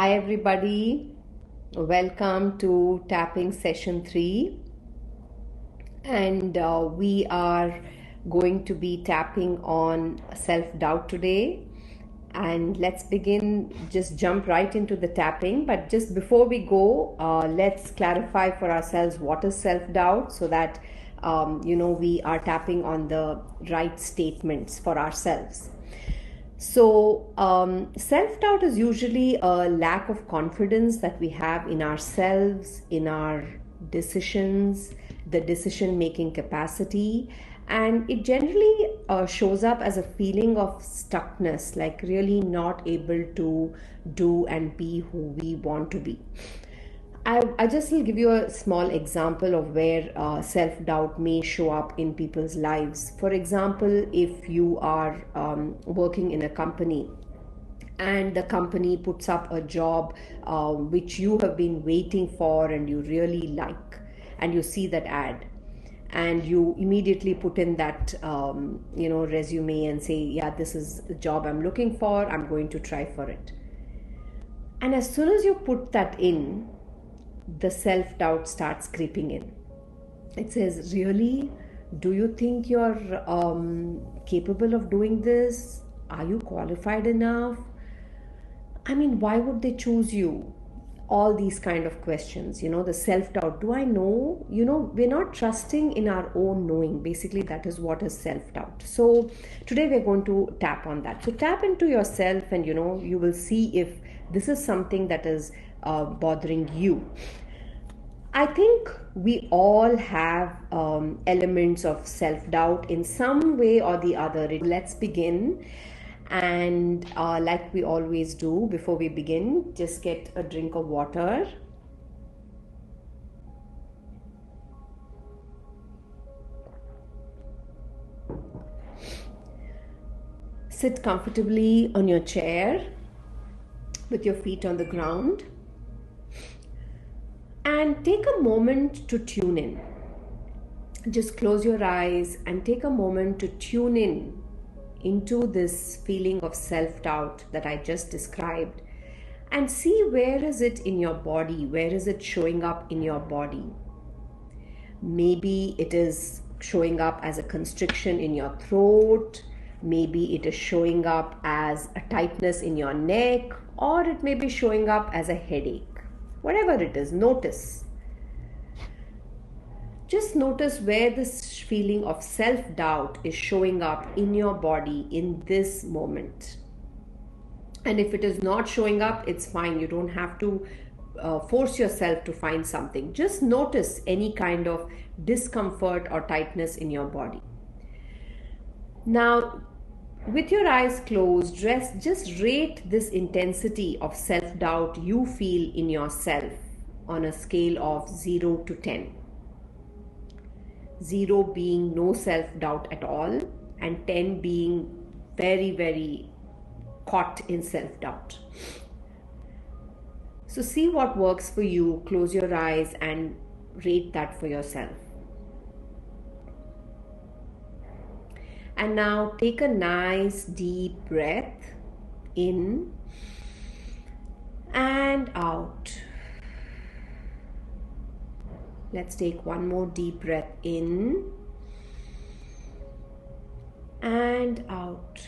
Hi everybody, welcome to tapping session 3, and we are going to be tapping on self-doubt today. And let's begin, just jump right into the tapping. But just before we go, let's clarify for ourselves what is self-doubt, so that we are tapping on the right statements for ourselves. So, self-doubt is usually a lack of confidence that we have in ourselves, in our decisions, the decision-making capacity, and it generally shows up as a feeling of stuckness, like really not able to do and be who we want to be. I just will give you a small example of where self-doubt may show up in people's lives. For example, if you are working in a company and the company puts up a job which you have been waiting for and you really like, and you see that ad, and you immediately put in that resume and say, yeah, this is the job I'm looking for, I'm going to try for it. And as soon as you put that in, the self-doubt starts creeping in. It says, really? Do you think you're capable of doing this? Are you qualified enough? I mean, why would they choose you? All these kind of questions, the self-doubt. Do I know? We're not trusting in our own knowing. Basically, that is what is self-doubt. So today we're going to tap on that. So tap into yourself, and you will see if this is something that is bothering you. I think we all have elements of self-doubt in some way or the other. Let's begin. And like we always do, before we begin, just get a drink of water. Sit comfortably on your chair with your feet on the ground. And take a moment to tune in. Just close your eyes and take a moment to tune in into this feeling of self-doubt that I just described, and see where is it in your body, where is it showing up in your body. Maybe it is showing up as a constriction in your throat, maybe it is showing up as a tightness in your neck, or it may be showing up as a headache. Whatever it is, notice. Just notice where this feeling of self-doubt is showing up in your body in this moment. And if it is not showing up, it's fine. You don't have to force yourself to find something. Just notice any kind of discomfort or tightness in your body. Now, with your eyes closed, just rate this intensity of self-doubt you feel in yourself on a scale of 0 to 10. 0 being no self-doubt at all, and 10 being very, very caught in self-doubt. So see what works for you. Close your eyes and rate that for yourself. And now take a nice deep breath in and out. Let's take one more deep breath in and out.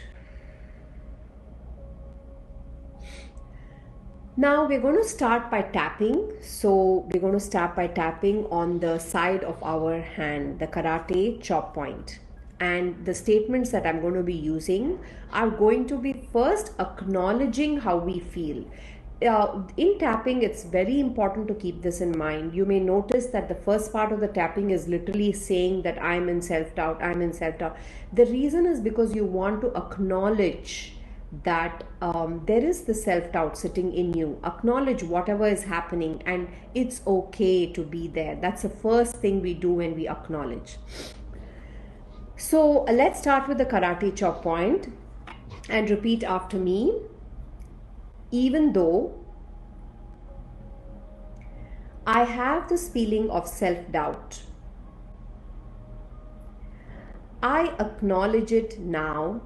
Now we're going to start by tapping. So we're going to start by tapping on the side of our hand, the karate chop point. And the statements that I'm going to be using are going to be first acknowledging how we feel. In tapping, it's very important to keep this in mind. You may notice that the first part of the tapping is literally saying that I'm in self-doubt, I'm in self-doubt. The reason is because you want to acknowledge that there is the self-doubt sitting in you. Acknowledge whatever is happening, and it's okay to be there. That's the first thing we do when we acknowledge. So let's start with the karate chop point and repeat after me. Even though I have this feeling of self-doubt, I acknowledge it now.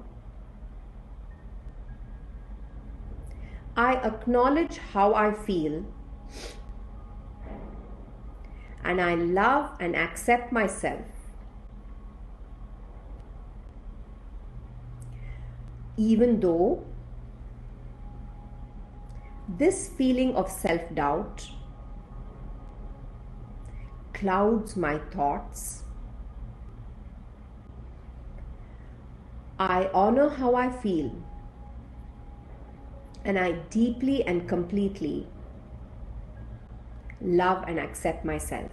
I acknowledge how I feel, and I love and accept myself. Even though this feeling of self-doubt clouds my thoughts, I honor how I feel, and I deeply and completely love and accept myself.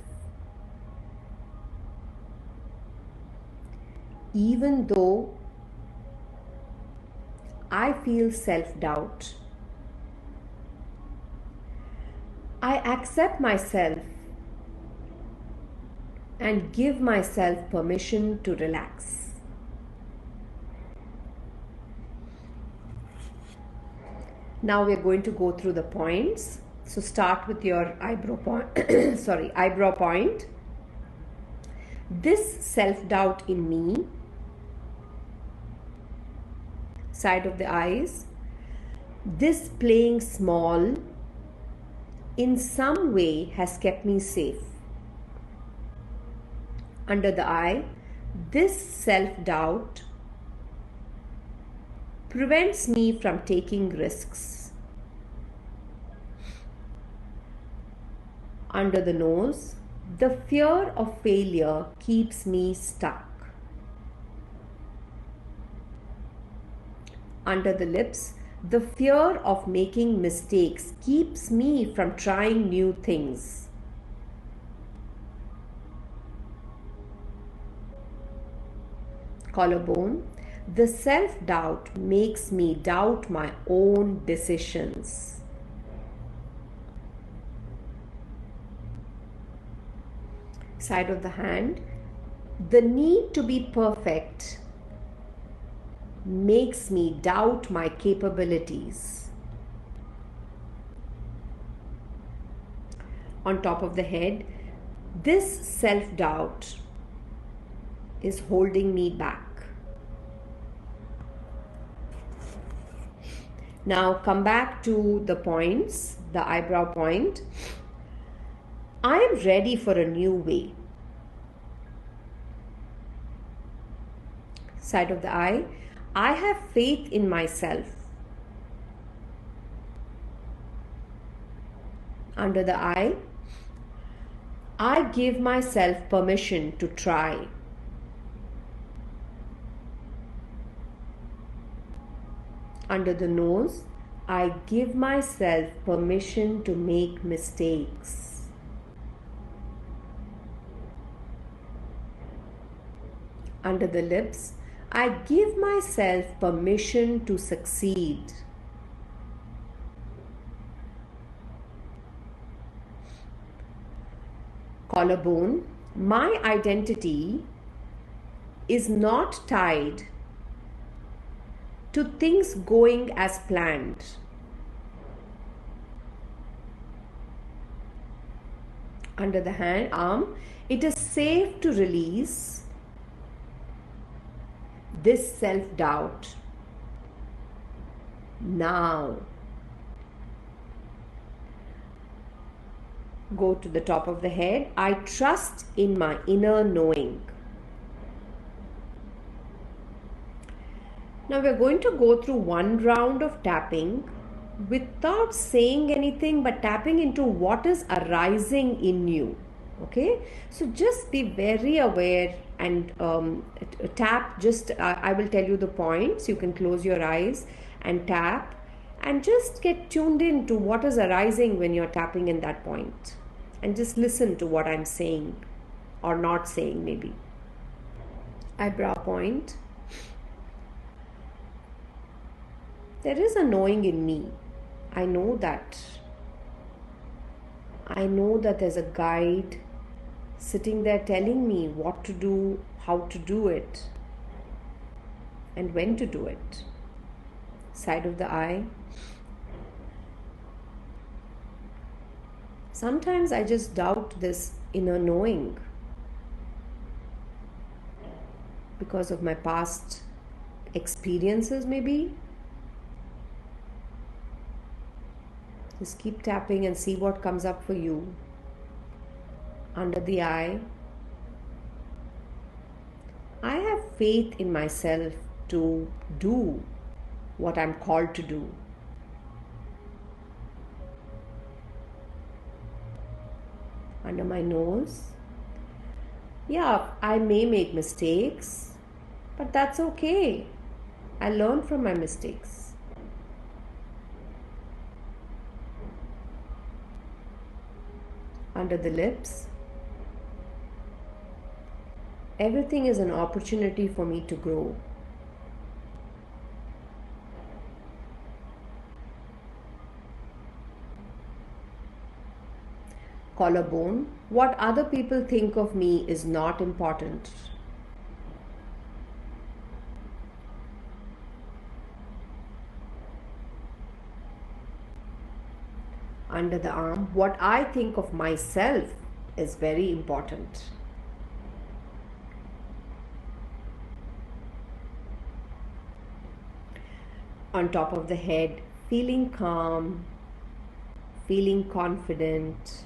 Even though I feel self-doubt, I accept myself and give myself permission to relax. Now we're going to go through the points. So start with your eyebrow point. Sorry, eyebrow point. This self-doubt in me. Side of the eyes. This playing small in some way has kept me safe. Under the eye. This self-doubt prevents me from taking risks. Under the nose, the fear of failure keeps me stuck. Under the lips, the fear of making mistakes keeps me from trying new things. Collarbone, the self-doubt makes me doubt my own decisions. Side of the hand, the need to be perfect makes me doubt my capabilities. On top of the head, this self-doubt is holding me back. Now come back to the points, the eyebrow point. I am ready for a new way. Side of the eye, I have faith in myself. Under the eye, I give myself permission to try. Under the nose, I give myself permission to make mistakes. Under the lips, I give myself permission to succeed. Collarbone, my identity is not tied to things going as planned. Under the hand, arm, it is safe to release this self-doubt now. Go to the top of the head. I trust in my inner knowing. Now we're going to go through one round of tapping without saying anything, but tapping into what is arising in you. Okay, so just be very aware and tap. Just I will tell you the points. You can close your eyes and tap and just get tuned in to what is arising when you're tapping in that point, and just listen to what I'm saying or not saying. Maybe eyebrow point. There is a knowing in me. I know that there's a guide sitting there telling me what to do, how to do it, and when to do it. Side of the eye. Sometimes I just doubt this inner knowing because of my past experiences, maybe. Just keep tapping and see what comes up for you. Under the eye. I have faith in myself to do what I'm called to do. Under my nose. Yeah, I may make mistakes, but that's okay. I learn from my mistakes. Under the lips. Everything is an opportunity for me to grow. Collarbone. What other people think of me is not important. Under the arm. What I think of myself is very important. On top of the head, feeling calm, feeling confident.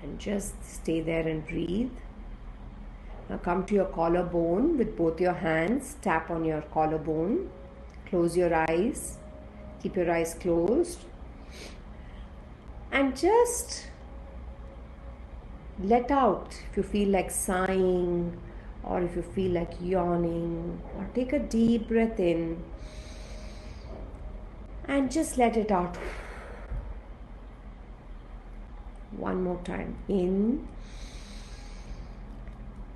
And just stay there and breathe. Now come to your collarbone with both your hands. Tap on your collarbone. Close your eyes. Keep your eyes closed. And just let out if you feel like sighing, or if you feel like yawning, or take a deep breath in and just let it out. One more time. In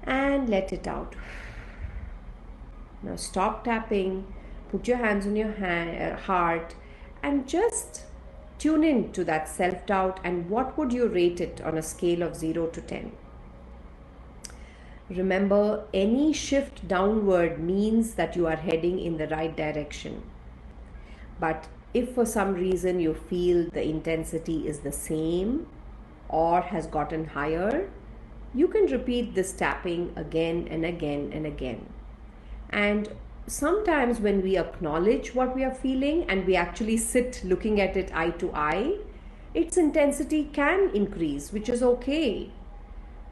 and let it out. Now stop tapping. Put your hands on your heart and just tune in to that self-doubt. And what would you rate it on a scale of 0 to 10? Remember, any shift downward means that you are heading in the right direction. But if for some reason you feel the intensity is the same or has gotten higher, you can repeat this tapping again and again and again. And sometimes when we acknowledge what we are feeling and we actually sit looking at it eye to eye, its intensity can increase, which is okay.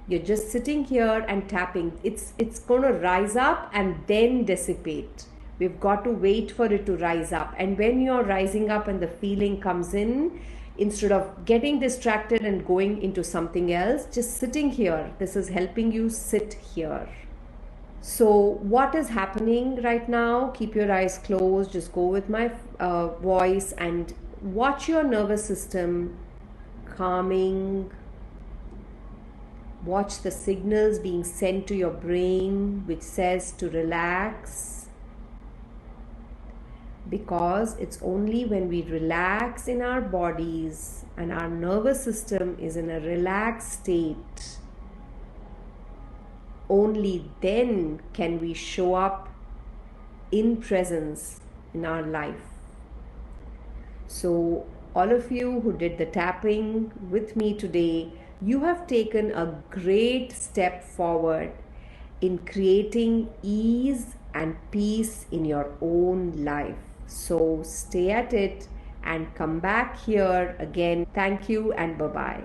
You're just sitting here and tapping. It's going to rise up and then dissipate. We've got to wait for it to rise up. And when you're rising up and the feeling comes in, instead of getting distracted and going into something else, just sitting here. This is helping you sit here. So what is happening right now? Keep your eyes closed. Just go with my voice and watch your nervous system calming. Watch the signals being sent to your brain which says to relax. Because it's only when we relax in our bodies and our nervous system is in a relaxed state, only then can we show up in presence in our life. So all of you who did the tapping with me today, you have taken a great step forward in creating ease and peace in your own life. So stay at it and come back here again. Thank you and bye-bye.